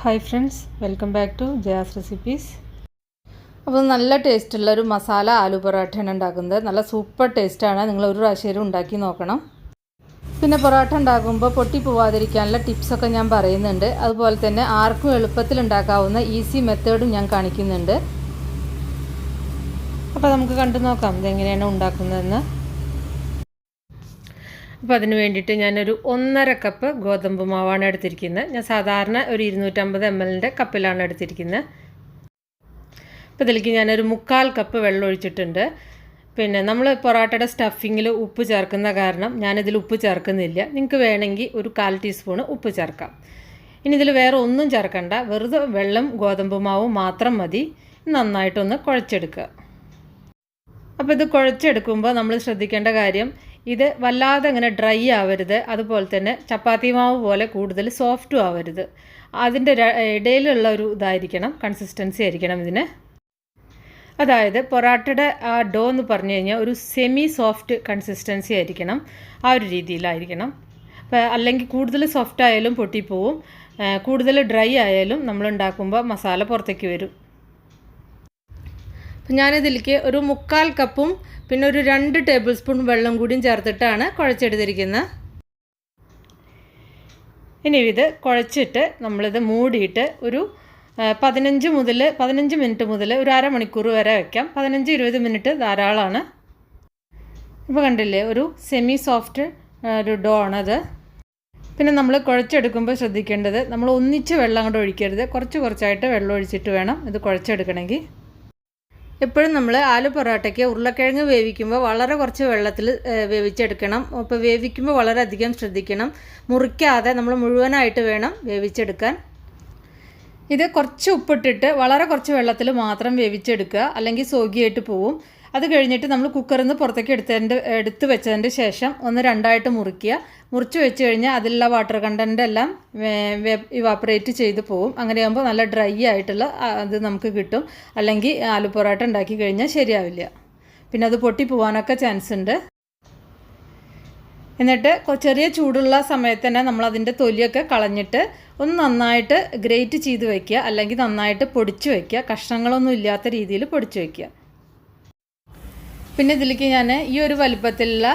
Hi friends, welcome back to jaya'srecipes. അപ്പോൾ നല്ല taste ഉള്ള ഒരു മസാല ആലു പൊറോട്ടയാണ് ഉണ്ടാക്കുന്നത്. നല്ല സൂപ്പർ ടേസ്റ്റ് ആണ്. നിങ്ങൾ ഒരു പ്രാവശ്യം ഉണ്ടാക്കി നോക്കണം. പിന്നെ പൊറോട്ട ഉണ്ടാക്കുമ്പോൾ പൊട്ടി പോവാതിരിക്കാനുള്ള ടിപ്സ് ഒക്കെ ഞാൻ പറയുന്നുണ്ട്. അതുപോലെ തന്നെ ആർക്കും എളുപ്പത്തിൽ ഉണ്ടാക്കാവുന്ന ഈസി മെത്തേഡും ഞാൻ കാണിക്കുന്നുണ്ട്. അപ്പോൾ നമുക്ക് കണ്ടു നോക്കാം ഇതെങ്ങനെയാണ് ഉണ്ടാക്കുന്നതെന്ന്. അപ്പോൾ അതിന് വേണ്ടിയിട്ട് ഞാനൊരു 1.5 കപ്പ് ഗോതമ്പ് മാവാണ് എടുത്തിരിക്കുന്നത്. ഞാൻ സാധാരണ ഒരു 250 ml കപ്പിലാണ് എടുത്തിരിക്കുന്നത്. അപ്പോൾ ഇതിലേക്ക് ഞാനൊരു 1/4 കപ്പ് വെള്ളം ഒഴിച്ചിട്ടുണ്ട്. പിന്നെ നമ്മൾ പൊറോട്ടയുടെ സ്റ്റഫിങ്ങിൽ ഉപ്പ് ചേർക്കുന്ന കാരണം ഞാനിതിൽ ഉപ്പ് ചേർക്കുന്നില്ല. നിങ്ങൾക്ക് വേണമെങ്കിൽ ഒരു 1/4 ടീസ്പൂൺ ഉപ്പ് ചേർക്കാം. ഇനി ഇതിൽ വേറെ ഒന്നും ചേർക്കണ്ട, വെറുതെ വെള്ളം ഗോതമ്പ് മാവും മാത്രം മതി. നന്നായിട്ടൊന്ന് കുഴച്ചെടുക്കുക. അപ്പോൾ ഇത് കുഴച്ചെടുക്കുമ്പോൾ നമ്മൾ ശ്രദ്ധിക്കേണ്ട കാര്യം, ഇത് വല്ലാതെ അങ്ങനെ ഡ്രൈ ആവരുത്, അതുപോലെ തന്നെ ചപ്പാത്തി മാവ് പോലെ കൂടുതൽ സോഫ്റ്റും ആവരുത്. അതിൻ്റെ ഇടയിലുള്ള ഒരു ഇതായിരിക്കണം, കൺസിസ്റ്റൻസി ആയിരിക്കണം ഇതിന്. അതായത് പൊറാട്ടയുടെ ആ ഡോ എന്ന് പറഞ്ഞു കഴിഞ്ഞാൽ ഒരു സെമി സോഫ്റ്റ് കൺസിസ്റ്റൻസി ആയിരിക്കണം, ആ ഒരു രീതിയിലായിരിക്കണം. അപ്പോൾ അല്ലെങ്കിൽ കൂടുതൽ സോഫ്റ്റ് ആയാലും പൊട്ടിപ്പോവും, കൂടുതൽ ഡ്രൈ ആയാലും നമ്മൾ ഉണ്ടാക്കുമ്പോൾ മസാല പുറത്തേക്ക് വരും. അപ്പം ഞാനിതിലേക്ക് ഒരു 1/4 കപ്പും പിന്നെ ഒരു 2 ടേബിൾ സ്പൂൺ വെള്ളം കൂടിയും ചേർത്തിട്ടാണ് കുഴച്ചെടുത്തിരിക്കുന്നത്. ഇനി ഇത് കുഴച്ചിട്ട് നമ്മളിത് മൂടിയിട്ട് ഒരു 15 മിനിറ്റ് മുതൽ ഒരു അരമണിക്കൂർ വരെ വയ്ക്കാം. 15-20 മിനിറ്റ് ധാരാളമാണ്. ഇപ്പോൾ കണ്ടില്ലേ, ഒരു സെമി സോഫ്റ്റ് ഒരു ഡോ ആണത്. പിന്നെ നമ്മൾ കുഴച്ചെടുക്കുമ്പോൾ ശ്രദ്ധിക്കേണ്ടത്, നമ്മൾ ഒന്നിച്ച് വെള്ളം അങ്ങോട്ട് ഒഴിക്കരുത്, കുറച്ചായിട്ട് വെള്ളം ഒഴിച്ചിട്ട് വേണം ഇത് കുഴച്ചെടുക്കണമെങ്കിൽ. എപ്പോഴും നമ്മൾ ആലു പൊറോട്ടയ്ക്ക് ഉരുളക്കിഴങ്ങ് വേവിക്കുമ്പോൾ വളരെ കുറച്ച് വെള്ളത്തിൽ വേവിച്ചെടുക്കണം. അപ്പോൾ വേവിക്കുമ്പോൾ വളരെയധികം ശ്രദ്ധിക്കണം, മുറിക്കാതെ നമ്മൾ മുഴുവനായിട്ട് വേണം വേവിച്ചെടുക്കാൻ. ഇത് കുറച്ച് ഉപ്പിട്ടിട്ട് വളരെ കുറച്ച് വെള്ളത്തിൽ മാത്രം വേവിച്ചെടുക്കുക, അല്ലെങ്കിൽ സോഗിയായിട്ട് പോവും. അത് കഴിഞ്ഞിട്ട് നമ്മൾ കുക്കറിൽ നിന്ന് പുറത്തേക്ക് എടുത്ത് വെച്ചതിൻ്റെ ശേഷം ഒന്ന് രണ്ടായിട്ട് മുറിച്ച് വെച്ച് കഴിഞ്ഞാൽ അതിലുള്ള വാട്ടർ കണ്ടൻ്റ് എല്ലാം ഇവാപ്പറേറ്റ് ചെയ്ത് പോവും. അങ്ങനെയാകുമ്പോൾ നല്ല ഡ്രൈ ആയിട്ടുള്ള അത് നമുക്ക് കിട്ടും. അല്ലെങ്കിൽ ആലു പൊറോട്ട ഉണ്ടാക്കി കഴിഞ്ഞാൽ ശരിയാവില്ല, പിന്നെ അത് പൊട്ടി പോകാനൊക്കെ ചാൻസ് ഉണ്ട്. എന്നിട്ട് ചെറിയ ചൂടുള്ള സമയത്ത് തന്നെ നമ്മളതിൻ്റെ തൊലിയൊക്കെ കളഞ്ഞിട്ട് ഒന്ന് നന്നായിട്ട് ഗ്രേറ്റ് ചെയ്ത് വയ്ക്കുക, അല്ലെങ്കിൽ നന്നായിട്ട് പൊടിച്ച് വയ്ക്കുക, കഷ്ണങ്ങളൊന്നും ഇല്ലാത്ത രീതിയിൽ പൊടിച്ച് വയ്ക്കുക. പിന്നെ ഇതിലേക്ക് ഞാൻ ഈ ഒരു വലിപ്പത്തിലുള്ള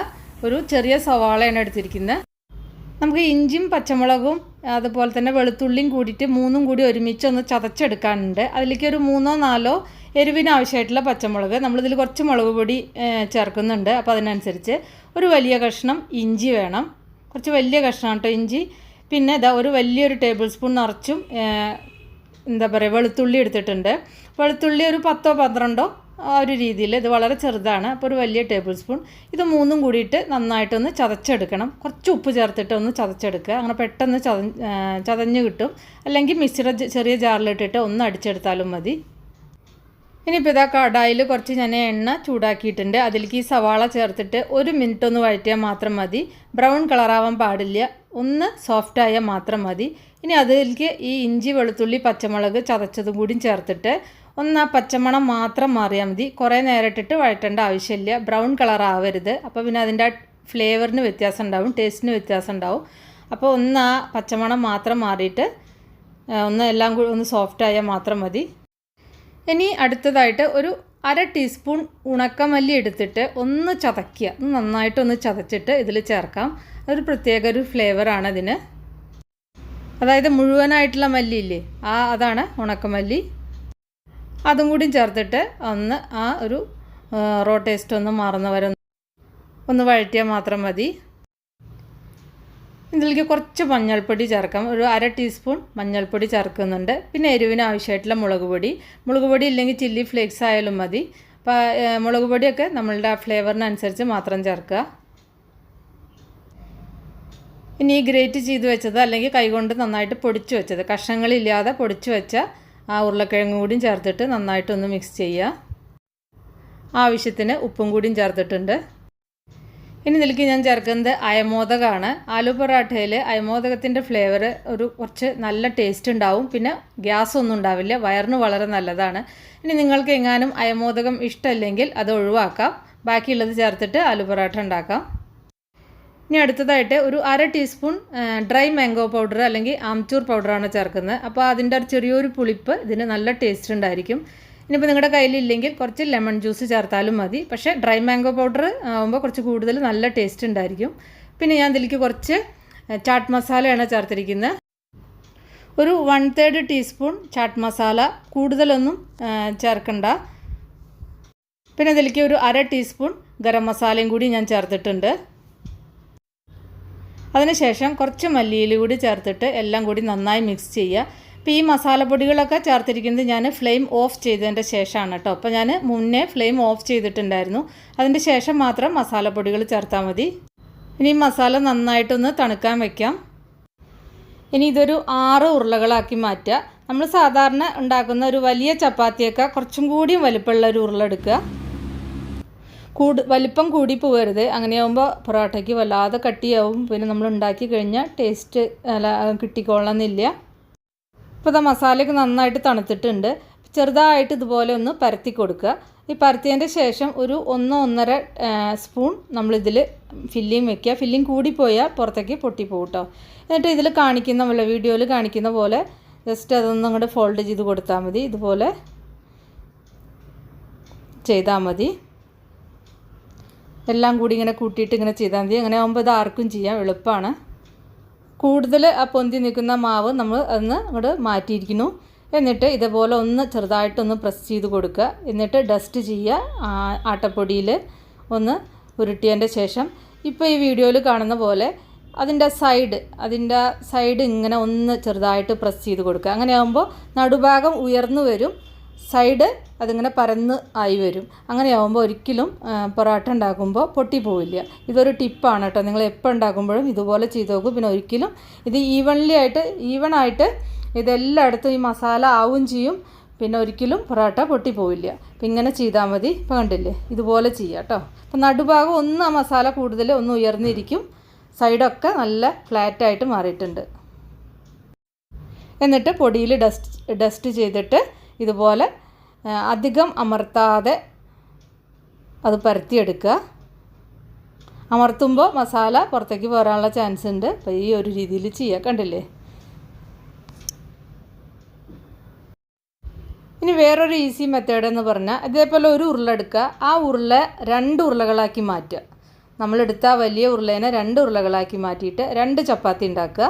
ഒരു ചെറിയ സവാളയാണ് എടുത്തിരിക്കുന്നത്. നമുക്ക് ഇഞ്ചിയും പച്ചമുളകും അതുപോലെ തന്നെ വെളുത്തുള്ളിയും കൂടിയിട്ട് 3ഉം കൂടി ഒരുമിച്ച് ഒന്ന് ചതച്ചെടുക്കാനുണ്ട്. അതിലേക്ക് ഒരു 3-4 എരിവിന് ആവശ്യമായിട്ടുള്ള പച്ചമുളക്, നമ്മളിതിൽ കുറച്ച് മുളക് പൊടി ചേർക്കുന്നുണ്ട്. അപ്പോൾ അതിനനുസരിച്ച് ഒരു വലിയ കഷ്ണം ഇഞ്ചി വേണം, കുറച്ച് വലിയ കഷ്ണം കേട്ടോ ഇഞ്ചി. പിന്നെ ഇതാ ഒരു വലിയൊരു ടേബിൾ സ്പൂൺ നിറച്ചും വെളുത്തുള്ളി എടുത്തിട്ടുണ്ട്. വെളുത്തുള്ളി ഒരു 10-12 ആ ഒരു രീതിയിൽ, ഇത് വളരെ ചെറുതാണ്, അപ്പോൾ ഒരു വലിയ ടേബിൾ സ്പൂൺ. ഇത് 3ഉം കൂടിയിട്ട് നന്നായിട്ടൊന്ന് ചതച്ചെടുക്കണം. കുറച്ച് ഉപ്പ് ചേർത്തിട്ട് ഒന്ന് ചതച്ചെടുക്കുക, അങ്ങനെ പെട്ടെന്ന് ചതഞ്ഞ് കിട്ടും. അല്ലെങ്കിൽ മിക്സിയുടെ ചെറിയ ജാറിലിട്ടിട്ട് ഒന്ന് അടിച്ചെടുത്താലും മതി. ഇനിയിപ്പോൾ ഇതാ കടായിൽ കുറച്ച് ഞാൻ എണ്ണ ചൂടാക്കിയിട്ടുണ്ട്. അതിലേക്ക് ഈ സവാള ചേർത്തിട്ട് 1 മിനിറ്റ് ഒന്ന് വഴറ്റിയാൽ മാത്രം മതി. ബ്രൗൺ കളറാവാൻ പാടില്ല, ഒന്ന് സോഫ്റ്റായാൽ മാത്രം മതി. ഇനി അതിലേക്ക് ഈ ഇഞ്ചി വെളുത്തുള്ളി പച്ചമുളക് ചതച്ചതും കൂടി ചേർത്തിട്ട് ഒന്ന് ആ പച്ചമണം മാത്രം മാറിയാൽ മതി. കുറേ നേരം ഇട്ടിട്ട് വഴറ്റേണ്ട ആവശ്യമില്ല, ബ്രൗൺ കളർ ആവരുത്. അപ്പോൾ പിന്നെ അതിൻ്റെ ഫ്ലേവറിന് വ്യത്യാസം ഉണ്ടാവും, ടേസ്റ്റിന് വ്യത്യാസം ഉണ്ടാവും. അപ്പോൾ ഒന്ന് ആ പച്ചമണം മാത്രം മാറിയിട്ട് എല്ലാം കൂടി ഒന്ന് സോഫ്റ്റായാൽ മാത്രം മതി. ഇനി അടുത്തതായിട്ട് ഒരു 1/2 ടീസ്പൂൺ ഉണക്കമല്ലി എടുത്തിട്ട് ഒന്ന് ചതയ്ക്കുക, നന്നായിട്ടൊന്ന് ചതച്ചിട്ട് ഇതിൽ ചേർക്കാം. അതൊരു പ്രത്യേക ഒരു ഫ്ലേവറാണ് അതിന്. അതായത് മുഴുവനായിട്ടുള്ള മല്ലിയില്ലേ, അതാണ് ഉണക്കമല്ലി. അതും കൂടി ചേർത്തിട്ട് ഒന്ന് ആ ഒരു റോ ടേസ്റ്റ് ഒന്ന് മാറുന്ന വരെ ഒന്ന് വഴറ്റിയാൽ മാത്രം മതി. ഇതിലേക്ക് കുറച്ച് മഞ്ഞൾപ്പൊടി ചേർക്കാം, ഒരു 1/2 ടീസ്പൂൺ മഞ്ഞൾപ്പൊടി ചേർക്കുന്നുണ്ട്. പിന്നെ എരിവിന് ആവശ്യമായിട്ടുള്ള മുളക് പൊടി ഇല്ലെങ്കിൽ ചില്ലി ഫ്ലേക്സ് ആയാലും മതി. അപ്പോൾ മുളക് പൊടിയൊക്കെ നമ്മളുടെ ആ ഫ്ലേവറിനനുസരിച്ച് മാത്രം ചേർക്കുക. ഇനി ഈ ഗ്രേറ്റ് ചെയ്ത് വെച്ചത് അല്ലെങ്കിൽ കൈകൊണ്ട് നന്നായിട്ട് പൊടിച്ച് വെച്ചത്, കഷ്ണങ്ങളില്ലാതെ പൊടിച്ച് വെച്ച ആ ഉരുളക്കിഴങ്ങ് കൂടിയും ചേർത്തിട്ട് നന്നായിട്ടൊന്ന് മിക്സ് ചെയ്യുക. ആവശ്യത്തിന് ഉപ്പും കൂടിയും ചേർത്തിട്ടുണ്ട്. ഇനി ഇതിലേക്ക് ഞാൻ ചേർക്കുന്നത് അയമോദകമാണ്. ആലു പൊറാട്ടയിൽ അയമോദകത്തിൻ്റെ ഫ്ലേവർ കുറച്ച് നല്ല ടേസ്റ്റ് ഉണ്ടാവും, പിന്നെ ഗ്യാസ് ഒന്നും ഉണ്ടാവില്ല, വയറിന് വളരെ നല്ലതാണ്. ഇനി നിങ്ങൾക്ക് എങ്ങാനും അയമോദകം ഇഷ്ടമില്ലെങ്കിൽ അത് ഒഴിവാക്കാം, ബാക്കിയുള്ളത് ചേർത്തിട്ട് ആലു പൊറാട്ട ഉണ്ടാക്കാം. ഇനി അടുത്തതായിട്ട് ഒരു 1/2 ടീസ്പൂൺ ഡ്രൈ മാംഗോ പൗഡർ അല്ലെങ്കിൽ ആംചൂർ പൗഡറാണ് ചേർക്കുന്നത്. അപ്പോൾ അതിൻ്റെ ചെറിയൊരു പുളിപ്പ് ഇതിന് നല്ല ടേസ്റ്റ് ഉണ്ടായിരിക്കും. ഇനിയിപ്പോൾ നിങ്ങളുടെ കയ്യിലില്ലെങ്കിൽ കുറച്ച് ലെമൺ ജ്യൂസ് ചേർത്താലും മതി. പക്ഷേ ഡ്രൈ മാംഗോ പൗഡർ ആകുമ്പോൾ കുറച്ച് കൂടുതൽ നല്ല ടേസ്റ്റ് ഉണ്ടായിരിക്കും. പിന്നെ ഞാൻ ഇതിലേക്ക് കുറച്ച് ചാട്ട് മസാലയാണ് ചേർത്തിരിക്കുന്നത്. ഒരു 1/3 ടീസ്പൂൺ ചാട്ട് മസാല, കൂടുതലൊന്നും ചേർക്കണ്ട. പിന്നെ ഇതിലേക്ക് ഒരു 1/2 ടീസ്പൂൺ ഗരം മസാലയും കൂടി ഞാൻ ചേർത്തിട്ടുണ്ട്. അതിനുശേഷം കുറച്ച് മല്ലിയില കൂടി ചേർത്തിട്ട് എല്ലാം കൂടി നന്നായി മിക്സ് ചെയ്യുക. അപ്പോൾ ഈ മസാലപ്പൊടികളൊക്കെ ചേർത്തിരിക്കുന്നത് ഞാൻ ഫ്ലെയിം ഓഫ് ചെയ്തതിൻ്റെ ശേഷമാണ് കേട്ടോ. അപ്പോൾ ഞാൻ മുന്നേ ഫ്ലെയിം ഓഫ് ചെയ്തിട്ടുണ്ടായിരുന്നു. അതിൻ്റെ ശേഷം മാത്രം മസാലപ്പൊടികൾ ചേർത്താൽ മതി. ഇനി മസാല നന്നായിട്ടൊന്ന് തണുക്കാൻ വയ്ക്കാം. ഇനി ഇതൊരു 6 ഉരുളകളാക്കി മാറ്റുക. നമ്മൾ സാധാരണ ഉണ്ടാക്കുന്ന ഒരു വലിയ ചപ്പാത്തിയൊക്കെ കുറച്ചും കൂടിയും വലിപ്പമുള്ള ഒരു ഉരുള എടുക്കുക. വലിപ്പം കൂടി പോകരുത്. അങ്ങനെയാകുമ്പോൾ പൊറോട്ടയ്ക്ക് വല്ലാതെ കട്ടിയാവും. പിന്നെ നമ്മൾ ഉണ്ടാക്കി കഴിഞ്ഞാൽ ടേസ്റ്റ് കിട്ടിക്കൊള്ളണമെന്നില്ല. ഇപ്പോൾ ഇതാ മസാലയൊക്കെ നന്നായിട്ട് തണുത്തിട്ടുണ്ട്. ചെറുതായിട്ട് ഇതുപോലെ ഒന്ന് പരത്തി കൊടുക്കുക. ഈ പരത്തിയതിൻ്റെ ശേഷം ഒരു 1-1.5 സ്പൂൺ നമ്മളിതിൽ ഫില്ലിങ് വെക്കുക. ഫില്ലിങ് കൂടിപ്പോയാൽ പുറത്തേക്ക് പൊട്ടിപ്പോകും കേട്ടോ. എന്നിട്ട് ഇതിൽ കാണിക്കുന്ന പോലെ, വീഡിയോയിൽ കാണിക്കുന്ന പോലെ ജസ്റ്റ് അതൊന്നും അങ്ങോട്ട് ഫോൾഡ് ചെയ്ത് കൊടുത്താൽ മതി. ഇതുപോലെ ചെയ്താൽ മതി. എല്ലാം കൂടി ഇങ്ങനെ കൂട്ടിയിട്ട് ഇങ്ങനെ ചെയ്താൽ മതി. അങ്ങനെ ആകുമ്പോൾ ഇത് ആർക്കും ചെയ്യാം, എളുപ്പമാണ്. കൂടുതൽ ആ പൊന്തി നിൽക്കുന്ന മാവ് നമ്മൾ അതൊന്ന് അങ്ങോട്ട് മാറ്റിയിരിക്കുന്നു. എന്നിട്ട് ഇതുപോലെ ഒന്ന് ചെറുതായിട്ടൊന്ന് പ്രസ് ചെയ്ത് കൊടുക്കുക. എന്നിട്ട് ഡസ്റ്റ് ചെയ്യുക ആട്ടപ്പൊടിയിൽ ഒന്ന് ഉരുട്ടിയതിൻ്റെ ശേഷം. ഇപ്പോൾ ഈ വീഡിയോയിൽ കാണുന്ന പോലെ അതിൻ്റെ സൈഡ് ഇങ്ങനെ ഒന്ന് ചെറുതായിട്ട് പ്രസ് ചെയ്ത് കൊടുക്കുക. അങ്ങനെ ആകുമ്പോൾ നടുഭാഗം ഉയർന്നു വരും, സൈഡ് അതിങ്ങനെ പരന്ന് ആയി വരും. അങ്ങനെയാകുമ്പോൾ ഒരിക്കലും പൊറോട്ട ഉണ്ടാക്കുമ്പോൾ പൊട്ടിപ്പോവില്ല. ഇതൊരു ടിപ്പാണ് കേട്ടോ. നിങ്ങൾ എപ്പോൾ ഉണ്ടാക്കുമ്പോഴും ഇതുപോലെ ചെയ്ത് നോക്കും. പിന്നെ ഒരിക്കലും ഇത് ഈവണായിട്ട് ഇതെല്ലായിടത്തും ഈ മസാല ആവും ചെയ്യും. പിന്നെ ഒരിക്കലും പൊറോട്ട പൊട്ടിപ്പോവില്ല. അപ്പം ഇങ്ങനെ ചെയ്താൽ മതി. ഇപ്പോൾ കണ്ടില്ലേ, ഇതുപോലെ ചെയ്യാം കേട്ടോ. അപ്പം നടുഭാഗം ഒന്ന് ആ മസാല കൂടുതൽ ഒന്ന് ഉയർന്നിരിക്കും, സൈഡൊക്കെ നല്ല ഫ്ലാറ്റായിട്ട് മാറിയിട്ടുണ്ട്. എന്നിട്ട് പൊടിയിൽ ഡസ്റ്റ് ചെയ്തിട്ട് ഇതുപോലെ അധികം അമർത്താതെ അത് പരത്തിയെടുക്കുക. അമർത്തുമ്പോൾ മസാല പുറത്തേക്ക് പോരാനുള്ള ചാൻസ് ഉണ്ട്. അപ്പോൾ ഈ ഒരു രീതിയിൽ ചെയ്യുക. കണ്ടില്ലേ? ഇനി വേറൊരു ഈസി മെത്തേഡ് എന്ന് പറഞ്ഞാൽ ഇതേപോലെ ഒരു ഉരുള എടുക്കുക. ആ ഉരുള 2 ഉരുളകളാക്കി മാറ്റുക. നമ്മളെടുത്ത വലിയ ഉരുളേനെ 2 ഉരുളകളാക്കി മാറ്റിയിട്ട് 2 ചപ്പാത്തി ഉണ്ടാക്കുക.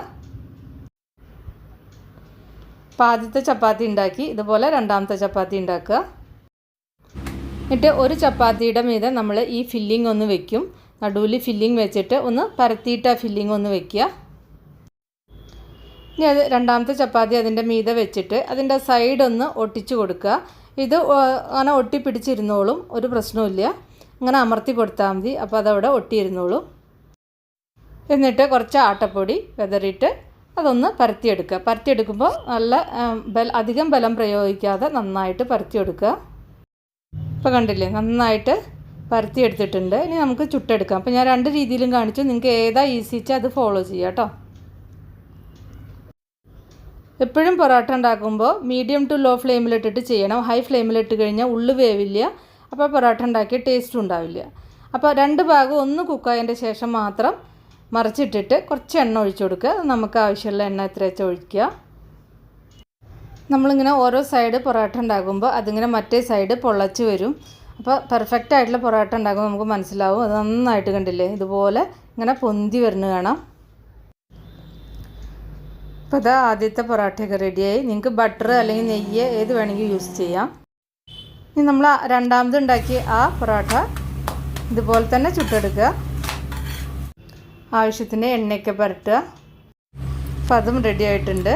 അപ്പോൾ ആദ്യത്തെ ചപ്പാത്തി ഉണ്ടാക്കി, ഇതുപോലെ രണ്ടാമത്തെ ചപ്പാത്തി ഉണ്ടാക്കുക. എന്നിട്ട് ഒരു ചപ്പാത്തിയുടെ മീതെ നമ്മൾ ഈ ഫില്ലിംഗ് ഒന്ന് വെക്കും. നടുവിൽ ഫില്ലിംഗ് വെച്ചിട്ട് ഒന്ന് പരത്തിയിട്ട് ആ ഫില്ലിംഗ് ഒന്ന് വെക്കുക. ഇനി അത് രണ്ടാമത്തെ ചപ്പാത്തി അതിൻ്റെ മീതെ വെച്ചിട്ട് അതിൻ്റെ സൈഡൊന്ന് ഒട്ടിച്ചു കൊടുക്കുക. ഇത് അങ്ങനെ ഒട്ടിപ്പിടിച്ചിരുന്നോളും, ഒരു പ്രശ്നവുമില്ല. ഇങ്ങനെ അമർത്തി കൊടുത്താൽ മതി. അപ്പോൾ അതവിടെ ഒട്ടിയിരുന്നോളും. എന്നിട്ട് കുറച്ച് ആട്ടപ്പൊടി വിതറിയിട്ട് അതൊന്ന് പരത്തിയെടുക്കുക. പരത്തിയെടുക്കുമ്പോൾ നല്ല അധികം ബലം പ്രയോഗിക്കാതെ നന്നായിട്ട് പരത്തിയെടുക്കുക. ഇപ്പോൾ കണ്ടില്ലേ, നന്നായിട്ട് പരത്തിയെടുത്തിട്ടുണ്ട്. ഇനി നമുക്ക് ചുട്ടെടുക്കാം. അപ്പോൾ ഞാൻ 2 രീതിയിലും കാണിച്ചു. നിങ്ങൾക്ക് ഏതാ ഈസിച്ചാൽ അത് ഫോളോ ചെയ്യുക കേട്ടോ. എപ്പോഴും പൊറോട്ട ഉണ്ടാക്കുമ്പോൾ മീഡിയം ടു ലോ ഫ്ലെയിമിലിട്ടിട്ട് ചെയ്യണം. ഹൈ ഫ്ലെയിമിലിട്ട് കഴിഞ്ഞാൽ ഉള്ളു വേവില്ല. അപ്പോൾ പൊറോട്ട ഉണ്ടാക്കിയ ടേസ്റ്റും ഉണ്ടാവില്ല. അപ്പോൾ 2 ഭാഗം ഒന്ന് കുക്കായതിൻ്റെ ശേഷം മാത്രം മറിച്ചിട്ടിട്ട് കുറച്ച് എണ്ണ ഒഴിച്ചു കൊടുക്കുക. നമുക്ക് ആവശ്യമുള്ള എണ്ണ എത്ര വെച്ചാൽ ഒഴിക്കുക. നമ്മളിങ്ങനെ ഓരോ സൈഡ് പൊറോട്ട ഉണ്ടാക്കുമ്പോൾ അതിങ്ങനെ മറ്റേ സൈഡ് പൊള്ളച്ച് വരും. അപ്പോൾ പെർഫെക്റ്റ് ആയിട്ടുള്ള പൊറോട്ട ഉണ്ടാക്കുമ്പോൾ നമുക്ക് മനസ്സിലാവും. അത് നന്നായിട്ട് കണ്ടില്ലേ, ഇതുപോലെ ഇങ്ങനെ പൊന്തി വരുന്ന കാണാം. അപ്പോൾ ഇതാ ആദ്യത്തെ പൊറോട്ടയൊക്കെ റെഡിയായി. നിങ്ങൾക്ക് ബട്ടർ അല്ലെങ്കിൽ നെയ്യ് ഏത് വേണമെങ്കിൽ യൂസ് ചെയ്യാം. ഇനി നമ്മൾ രണ്ടാമത് ഉണ്ടാക്കിയ ആ പൊറോട്ട ഇതുപോലെ തന്നെ ചുട്ടെടുക്കുക. ആവശ്യത്തിന് എണ്ണയൊക്കെ പുരട്ടുക. അപ്പോൾ അതും റെഡി ആയിട്ടുണ്ട്.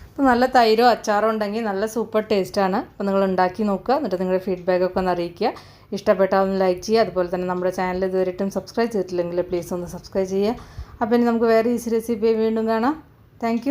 അപ്പോൾ നല്ല തൈരോ അച്ചാറോ ഉണ്ടെങ്കിൽ നല്ല സൂപ്പർ ടേസ്റ്റാണ്. അപ്പോൾ നിങ്ങൾ ഉണ്ടാക്കി നോക്കുക. എന്നിട്ട് നിങ്ങളുടെ ഫീഡ്ബാക്കൊക്കെ ഒന്ന് അറിയിക്കുക. ഇഷ്ടപ്പെട്ടാൽ ഒന്ന് ലൈക്ക് ചെയ്യുക. അതുപോലെ തന്നെ നമ്മുടെ ചാനൽ ഇതുവരെയായിട്ടും സബ്സ്ക്രൈബ് ചെയ്തിട്ടില്ലെങ്കിൽ പ്ലീസ് ഒന്ന് സബ്സ്ക്രൈബ് ചെയ്യുക. അപ്പോൾ ഇനി നമുക്ക് വേറെ ഈസി റെസിപ്പി വീണ്ടും കാണാം. താങ്ക്